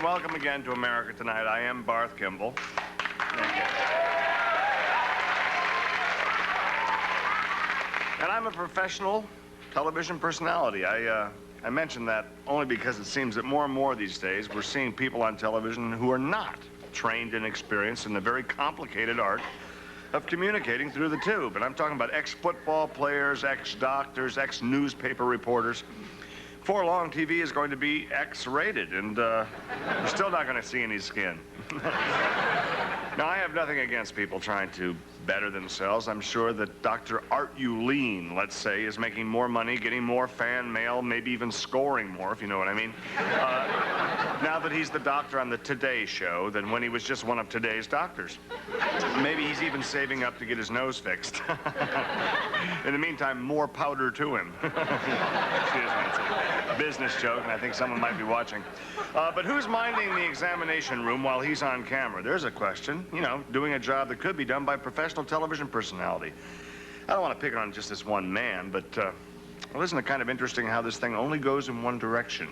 welcome again to America Tonight. I am Barth Gimble. And I'm a professional television personality. I mention that only because it seems that more and more these days we're seeing people on television who are not trained and experienced in the very complicated art of communicating through the tube. And I'm talking about ex-football players, ex-doctors, ex-newspaper reporters. Before long, TV is going to be X-rated, and you're still not going to see any skin. Now, I have nothing against people trying to better themselves. I'm sure that Dr. Art Uleen, let's say, is making more money, getting more fan mail, maybe even scoring more, if you know what I mean, now that he's the doctor on the Today Show than when he was just one of today's doctors. Maybe he's even saving up to get his nose fixed. In the meantime, more powder to him. Excuse me, it's a business joke, and I think someone might be watching. But who's minding the examination room while he's on camera? There's a question. You know, doing a job that could be done by a professional television personality. I don't want to pick on just this one man, but, well, isn't it kind of interesting how this thing only goes in one direction?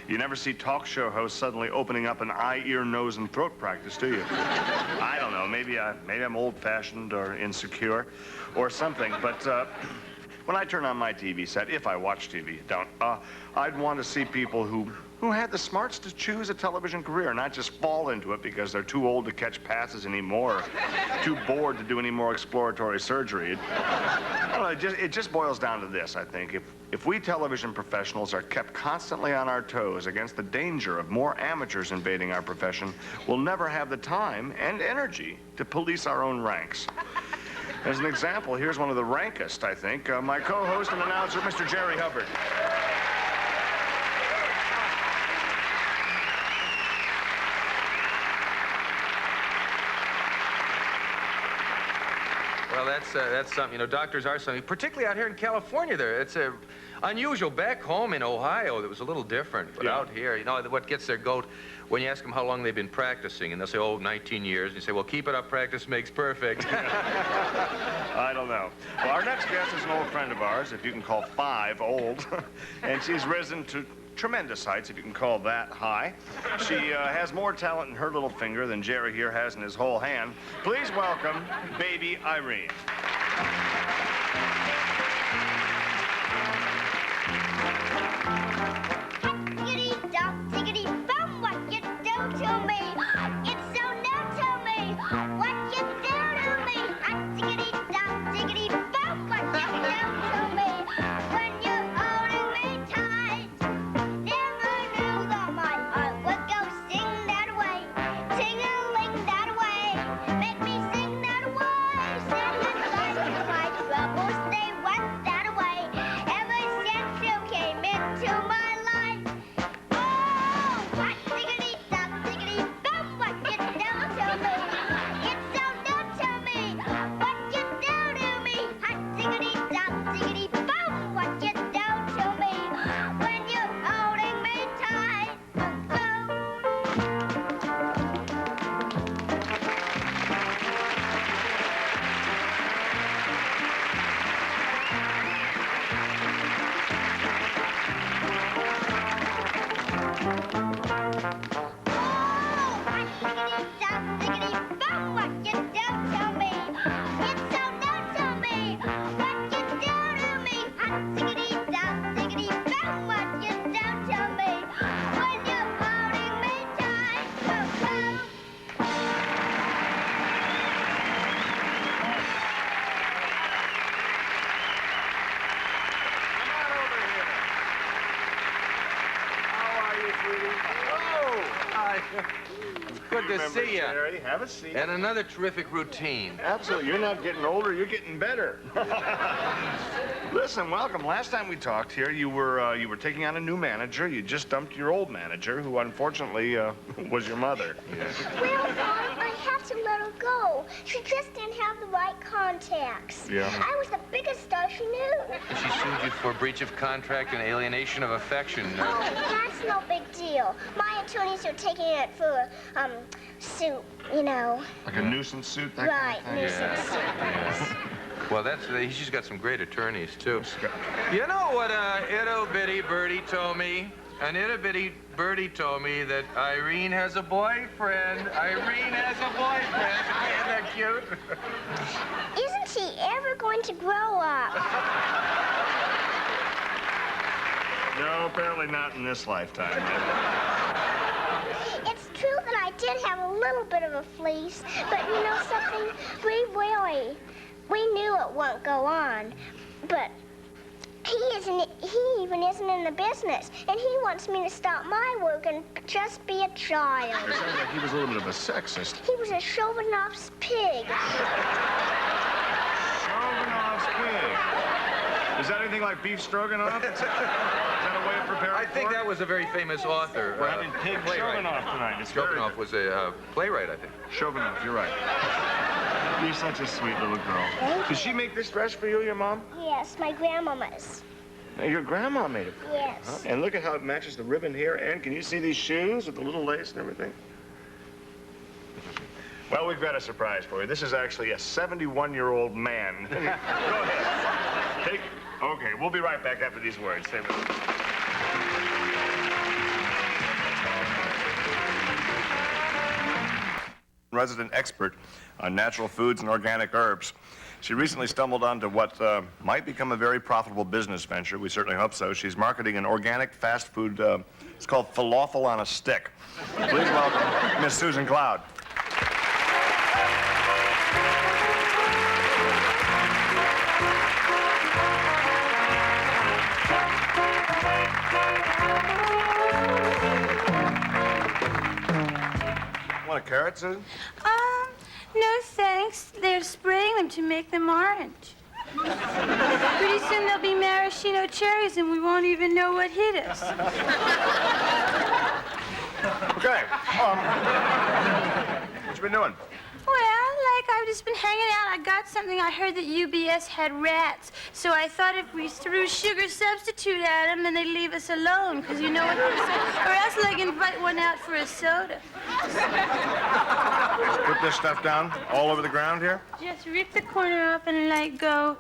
You never see talk show hosts suddenly opening up an eye, ear, nose, and throat practice, do you? I don't know. Maybe I'm old-fashioned or insecure or something, but when I turn on my TV set, if I watch TV, I'd want to see people who had the smarts to choose a television career, not just fall into it because they're too old to catch passes anymore, too bored to do any more exploratory surgery. I don't know, it just boils down to this, I think. If we television professionals are kept constantly on our toes against the danger of more amateurs invading our profession, we'll never have the time and energy to police our own ranks. As an example, here's one of the rankest, I think, my co-host and announcer, Mr. Jerry Hubbard. Well, that's something. You know, doctors are something, particularly out here in California. It's unusual. Back home in Ohio, it was a little different. But out here, you know, what gets their goat, when you ask them how long they've been practicing, and they'll say, oh, 19 years. And you say, well, keep it up. Practice makes perfect. I don't know. Well, our next guest is an old friend of ours, if you can call 5 old. And she's risen to tremendous heights, if you can call that high. She has more talent in her little finger than Jerry here has in his whole hand. Please welcome Baby Irene. Tickety-tock, tickety-bum, what you do to me? It's so new to me, what you do to me? Tickety-tock, tickety-bum, what you do to me? When you're holding me tight, never knew that my heart would go sing that way, ting-a-ling that way, make me sing that way, sing it like my troubles, they went that way, ever since you came into my life. Oh, what tickety-tock, tickety-bum, what you do to me? It's so new to me, what you do to me? Tickety-tock, tickety-bum, what you do to me? When you're holding me tight. Good to see you. Jerry, have a seat. And another terrific routine. Absolutely. You're not getting older, you're getting better. Listen, welcome. Last time we talked here, you were taking on a new manager. You just dumped your old manager, who unfortunately was your mother. Well, Mom, I have to let her go. She just didn't have the right contacts. Yeah. I was the biggest star she knew. She sued you for breach of contract and alienation of affection. Oh, that's no big deal. My attorneys are taking it for, suit, you know. Like a nuisance suit, that Right, kind of thing? nuisance suit. Yeah. Well, she's got some great attorneys, too. You know what ittle bitty birdie told me? An itty-bitty birdie told me that Irene has a boyfriend. Irene has a boyfriend. Isn't that cute? Isn't she ever going to grow up? No, apparently not in this lifetime. It's true that I did have a little bit of a fleece, but you know something? We knew it won't go on, but he even isn't in the business, and he wants me to stop my work and just be a child. It sounds like he was a little bit of a sexist. He was a chauvinov's pig. Chauvinov's pig. Is that anything like beef stroganoff? Is that a way of preparing I think that was a very famous author. We're having pig playwright. Chauvinov tonight. It's Chauvinov was a playwright, I think. Chauvinov, you're right. You're such a sweet little girl. Thank Did she make this dress for you, your mom? Yes, my grandmama's. Now, your grandma made it for you. Yes. Huh? And look at how it matches the ribbon here. And can you see these shoes with the little lace and everything? Well, we've got a surprise for you. This is actually a 71-year-old man. Go ahead. Okay, we'll be right back after these words. Stay with us. Resident expert on natural foods and organic herbs. She recently stumbled onto what might become a very profitable business venture. We certainly hope so. She's marketing an organic fast food, it's called Falafel-on-a-Stick. Please welcome Miss Susan Cloud. Want a carrot, Susan? No thanks. They're spraying them to make them orange. Pretty soon there'll be maraschino cherries and we won't even know what hit us. Okay. What you been doing? Well, I've just been hanging out. I got something. I heard that UBS had rats. So I thought if we threw sugar substitute at them, then they'd leave us alone, because you know what they say. Or else invite one out for a soda. Put this stuff down all over the ground here? Just rip the corner off and go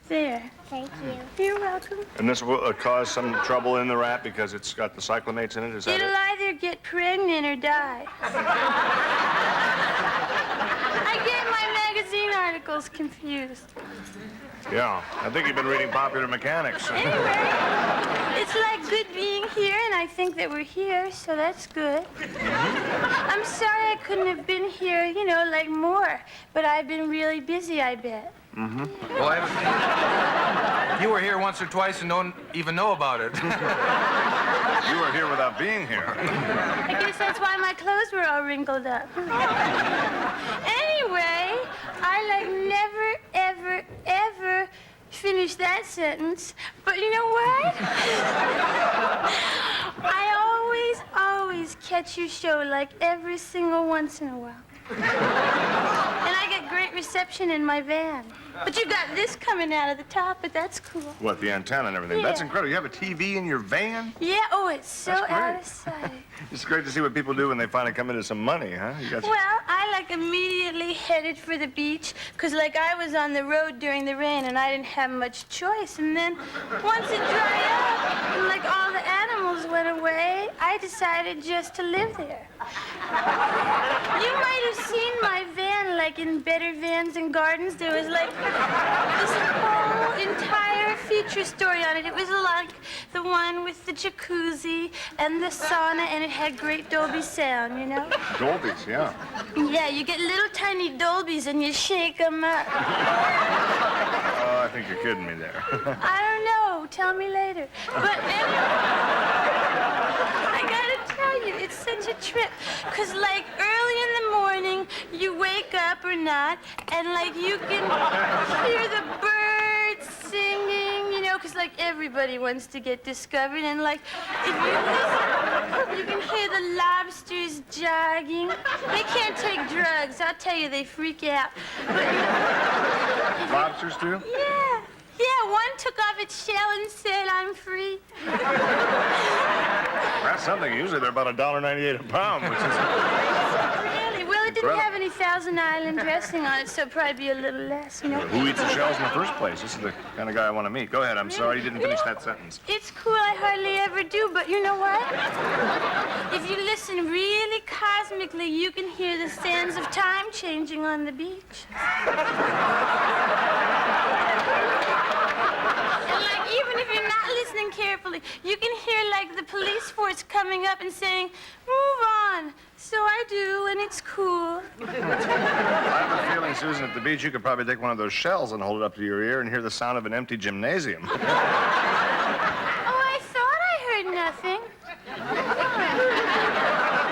there. Thank you. You're welcome. And this will cause some trouble in the rat because it's got the cyclamates in it, is that It'll it? either get pregnant or die. I get my magazine articles confused. Yeah, I think you've been reading Popular Mechanics. Anyway, it's like good being here, and I think that we're here, so that's good. I'm sorry I couldn't have been here, more, but I've been really busy, I bet. Well, you were here once or twice and don't even know about it. You were here without being here. I guess that's why my clothes were all wrinkled up. Anyway, I never, ever, ever finished that sentence. But you know what? I always catch your show every single once in a while. And I get great reception in my van. But you got this coming out of the top, but that's cool. What, the antenna and everything? Yeah. That's incredible. You have a TV in your van? Yeah, it's so That's great. out of sight. It's great to see what people do when they finally come into some money, huh? You got Well, I immediately headed for the beach, because I was on the road during the rain and I didn't have much choice. And then once it dried up and all the animals went away, I decided just to live there. You might have seen my van in Better Vans and Gardens. There was this whole entire feature story on it. It was the one with the jacuzzi and the sauna, and it had great Dolby sound, Dolby's, yeah. Yeah, you get little tiny Dolbys and you shake them up. Oh, I think you're kidding me there. I don't know. Tell me later. But anyway, I gotta tell you, it's such a trip. Because, early in the morning, you wake up or not, and, you can hear the birds singing, because, everybody wants to get discovered. And, if you listen, you can hear the lobsters jogging. They can't take drugs. I'll tell you, they freak out. But, Lobsters, too? yeah. Yeah, one took off its shell and said, "I'm free." That's something. Usually they're about $1.98 a pound, which is... Really? Well, it didn't have any only Thousand Island dressing on it, so it'll probably be a little less, you know. Who eats the shells in the first place? This is the kind of guy I want to meet. Go ahead. I'm sorry you didn't finish that sentence. It's cool. I hardly ever do, but you know what? If you listen really cosmically, you can hear the sands of time changing on the beach. And, like, even if you're not listening carefully, you can hear, like, the police force coming up and saying, "Move on." So I do, and it's cool. I have a feeling, Susan, at the beach, you could probably take one of those shells and hold it up to your ear and hear the sound of an empty gymnasium. Oh, I thought I heard nothing.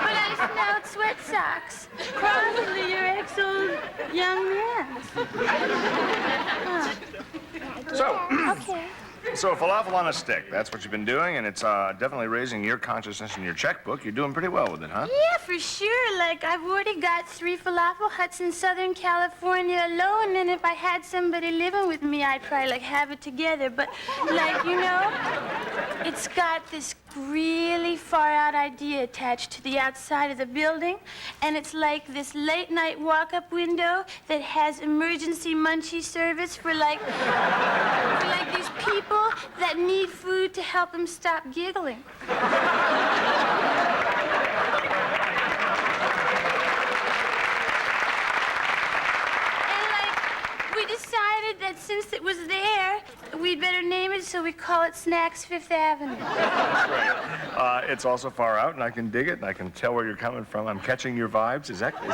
But I smelled sweat socks. Probably your ex-old young man. Okay. So falafel on a stick, that's what you've been doing, and it's definitely raising your consciousness in your checkbook. You're doing pretty well with it, huh? Yeah, for sure. Like, I've already got 3 falafel huts in Southern California alone, and if I had somebody living with me, I'd probably, like, have it together. But, like, you know, it's got this really far-out idea attached to the outside of the building, and it's like this late-night walk-up window that has emergency munchie service for these people that need food to help them stop giggling. We decided that since it was there, we'd better name it, so we call it Snacks Fifth Avenue. Great. It's also far out, and I can dig it, and I can tell where you're coming from. I'm catching your vibes. Is that clear?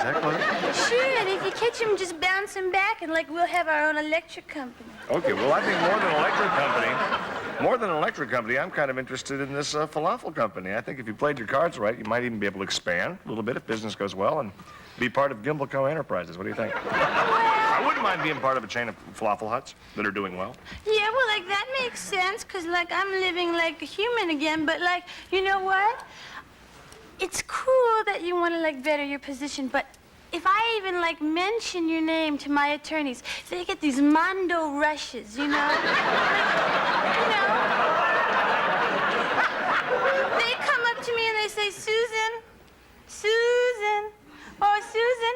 Sure, and if you catch them, just bounce them back, and, like, we'll have our own electric company. Okay, well, I think more than an electric company, I'm kind of interested in this falafel company. I think if you played your cards right, you might even be able to expand a little bit if business goes well and be part of Gimble Co. Enterprises. What do you think? I wouldn't mind being part of a chain of falafel huts that are doing well. Yeah, well, like, that makes sense, because, like, I'm living like a human again, but, like, you know what? It's cool that you want to, like, better your position, but if I even, like, mention your name to my attorneys, they get these mondo rushes, you know? They come up to me and they say, Susan, oh, Susan,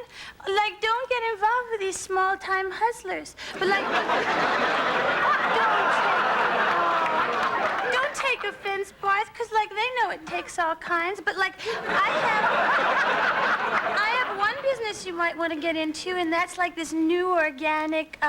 like, don't get involved with these small-time hustlers. But, like, don't take offense, Barth, because, like, they know it takes all kinds. But, like, I have one business you might want to get into, and that's, like, this new organic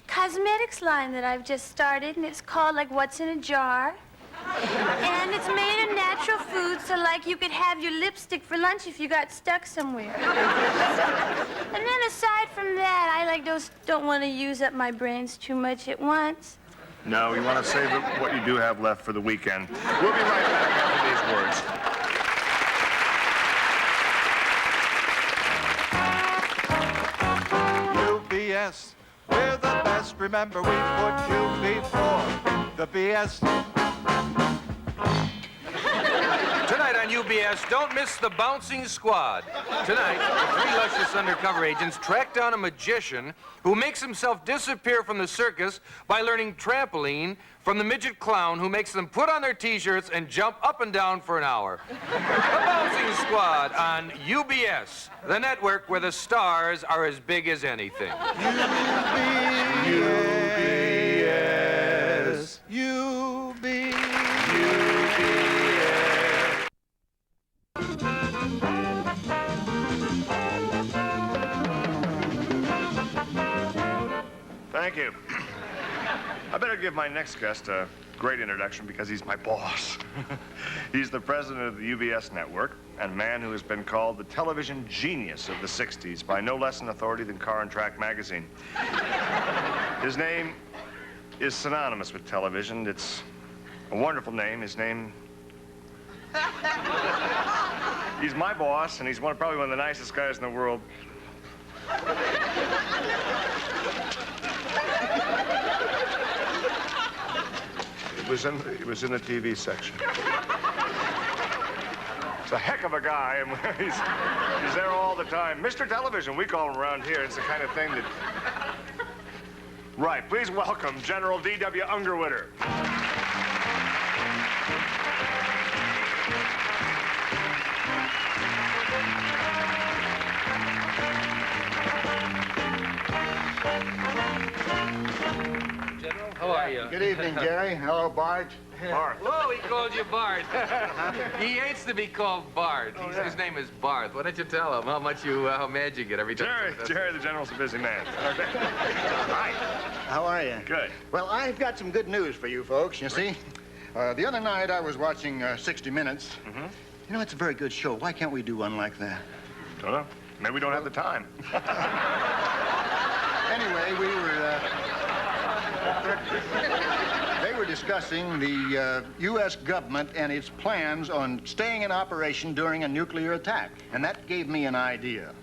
cosmetics line that I've just started, and it's called, like, What's in a Jar. And it's made of natural food, so, like, you could have your lipstick for lunch if you got stuck somewhere. And then aside from that, I, like, don't want to use up my brains too much at once. No, you want to save what you do have left for the weekend. We'll be right back after these words. UBS, we're the best. Remember, we put you before the BS. Tonight on UBS, don't miss the Bouncing Squad. Tonight, 3 luscious undercover agents track down a magician who makes himself disappear from the circus by learning trampoline from the midget clown who makes them put on their T-shirts and jump up and down for an hour. The Bouncing Squad on UBS, the network where the stars are as big as anything. UBS. UBS. Thank you. I better give my next guest a great introduction because he's my boss. He's the president of the UBS network and a man who has been called the television genius of the 60s by no less an authority than Car and Track magazine. His name is synonymous with television. It's a wonderful name. His name... He's my boss, and he's probably one of the nicest guys in the world. It was in the TV section. It's a heck of a guy, and he's there all the time. Mr. Television, we call him around here. It's the kind of thing that... Right, please welcome General D.W. Ungerwitter. How are you? Good evening, Jerry. Hello, Bart. Barth. Whoa, he called you Bart. He hates to be called Bart. His name is Barth. Why don't you tell him how mad you get every time? Jerry, the general's a busy man. Okay. Hi. How are you? Good. Well, I've got some good news for you folks, you see. The other night I was watching 60 Minutes. Mm-hmm. You know, it's a very good show. Why can't we do one like that? Don't know. Maybe we don't have the time. Anyway, they were discussing the U.S. government and its plans on staying in operation during a nuclear attack. And that gave me an idea.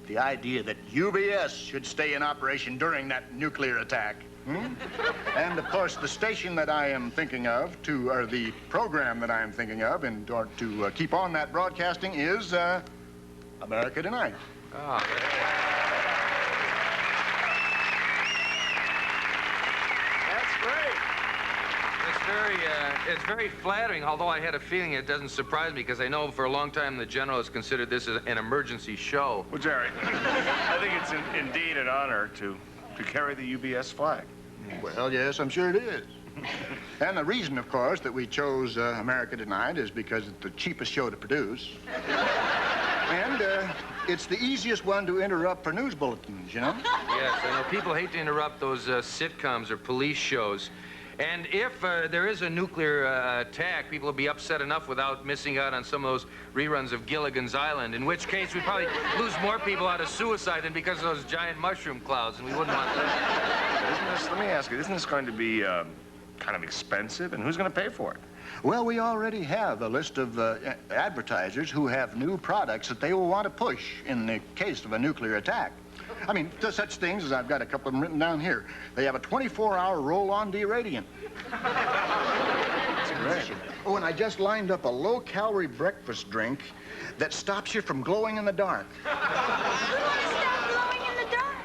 The idea that UBS should stay in operation during that nuclear attack. And, of course, the station that I am thinking of, or the program that I am thinking of in order to keep on that broadcasting is America Tonight. Oh. That's great. It's very flattering, although I had a feeling it doesn't surprise me because I know for a long time the general has considered this an emergency show. Well, Jerry, I think it's indeed an honor to carry the UBS flag. Well, yes, I'm sure it is. And the reason, of course, that we chose America Tonight is because it's the cheapest show to produce. And it's the easiest one to interrupt for news bulletins, you know? Yes, I know people hate to interrupt those sitcoms or police shows. And if there is a nuclear attack, people will be upset enough without missing out on some of those reruns of Gilligan's Island, in which case we'd probably lose more people out of suicide than because of those giant mushroom clouds, and we wouldn't want that. Let me ask you, isn't this going to be kind of expensive, and who's going to pay for it? Well, we already have a list of advertisers who have new products that they will want to push in the case of a nuclear attack. I mean, just such things as I've got a couple of them written down here. They have a 24-hour roll-on deradiant. That's great. Oh, and I just lined up a low-calorie breakfast drink that stops you from glowing in the dark. Stop glowing in the dark.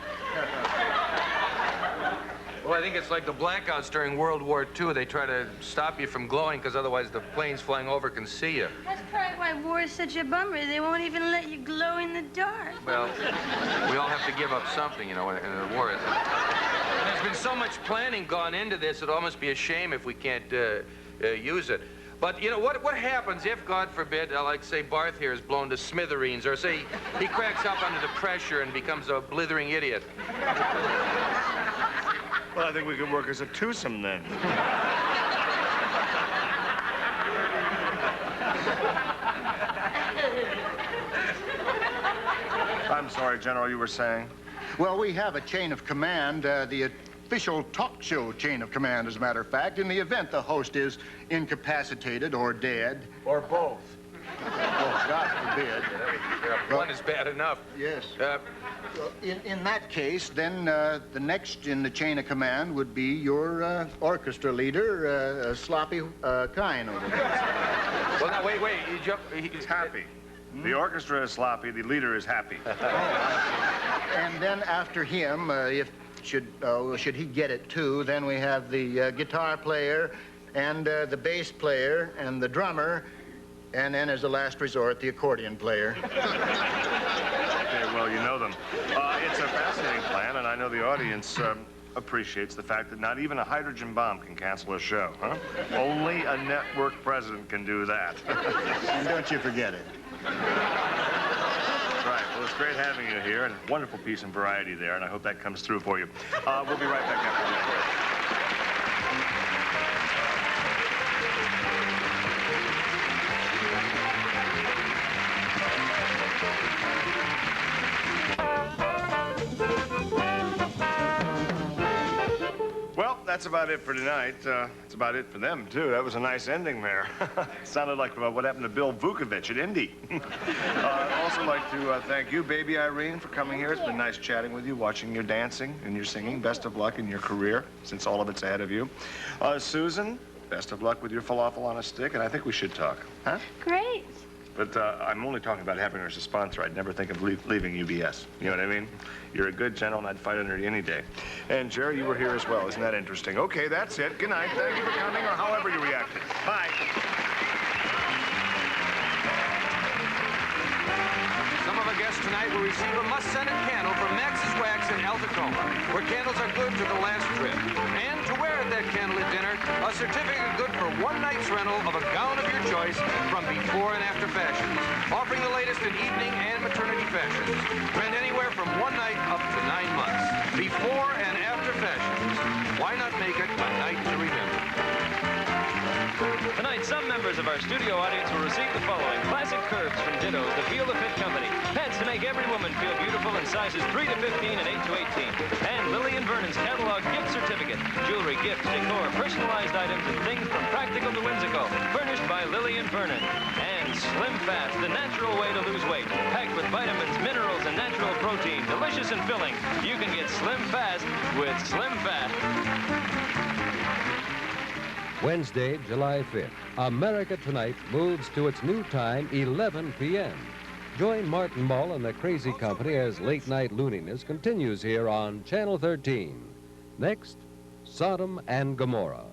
Well, I think it's like the blackouts during World War II. They try to stop you from glowing because otherwise the planes flying over can see you. That's probably why war is such a bummer. They won't even let you glow in the dark. Well, we all have to give up something, you know, in a war. There's been so much planning gone into this, it'd almost be a shame if we can't use it. But, you know, what happens if, God forbid, like, say, Barth here is blown to smithereens, or, say, he cracks up under the pressure and becomes a blithering idiot? Well, I think we could work as a twosome then. I'm sorry, General, you were saying? Well, we have a chain of command, the official talk show chain of command, as a matter of fact, in the event the host is incapacitated or dead. Or both. Oh, God forbid. One is bad enough. Yes. In that case, then the next in the chain of command would be your orchestra leader, Sloppy Kyne over there. Well, now, wait. He's happy. The orchestra is sloppy, the leader is happy. And then after him, should he get it too, then we have the guitar player and the bass player and the drummer, and then as a last resort, the accordion player. Okay, well, you know them. It's a fascinating plan, and I know the audience appreciates the fact that not even a hydrogen bomb can cancel a show, huh? Only a network president can do that. And don't you forget it. That's right. Well, it's great having you here, and wonderful peace and variety there, and I hope that comes through for you. We'll be right back after this break. Well, that's about it for tonight. That's about it for them, too. That was a nice ending there. Sounded like what happened to Bill Vukovich at Indy. I'd also like to thank you, baby Irene, for coming here. It's been nice chatting with you, watching your dancing and your singing. Best of luck in your career, since all of it's ahead of you. Susan, best of luck with your falafel-on-a-stick, and I think we should talk, huh? Great. But I'm only talking about having her as a sponsor. I'd never think of leaving UBS. You know what I mean? You're a good general, and I'd fight under you any day. And, Jerry, you were here as well. Isn't that interesting? Okay, that's it. Good night. Thank you for coming, or however you reacted. Bye. Some of our guests tonight will receive a must-scented candle from Max's Wax in Alta Coma, where candles are good to the last trip. And to wear at that a certificate good for one night's rental of a gown of your choice from Before and After Fashions, offering the latest in evening and maternity fashions. Rent anywhere from 1 night up to 9 months. Before and After Fashions. Why not make it a night to remember? Tonight, some members of our studio audience will receive the following: classic curves from Ditto's, the Feel the Fit Company, pants to make every woman feel beautiful in sizes 3 to 15 and 8 to 18, and Lillian Vernon's catalog gift certificate, jewelry, gifts, decor, personalized items, and things from practical to whimsical, furnished by Lillian Vernon. And Slim Fast, the natural way to lose weight, packed with vitamins, minerals, and natural protein, delicious and filling. You can get Slim Fast with Slim Fast. Wednesday, July 5th, America Tonight moves to its new time, 11 p.m. Join Martin Mull and the Crazy Company as late-night looniness continues here on Channel 13. Next, Sodom and Gomorrah.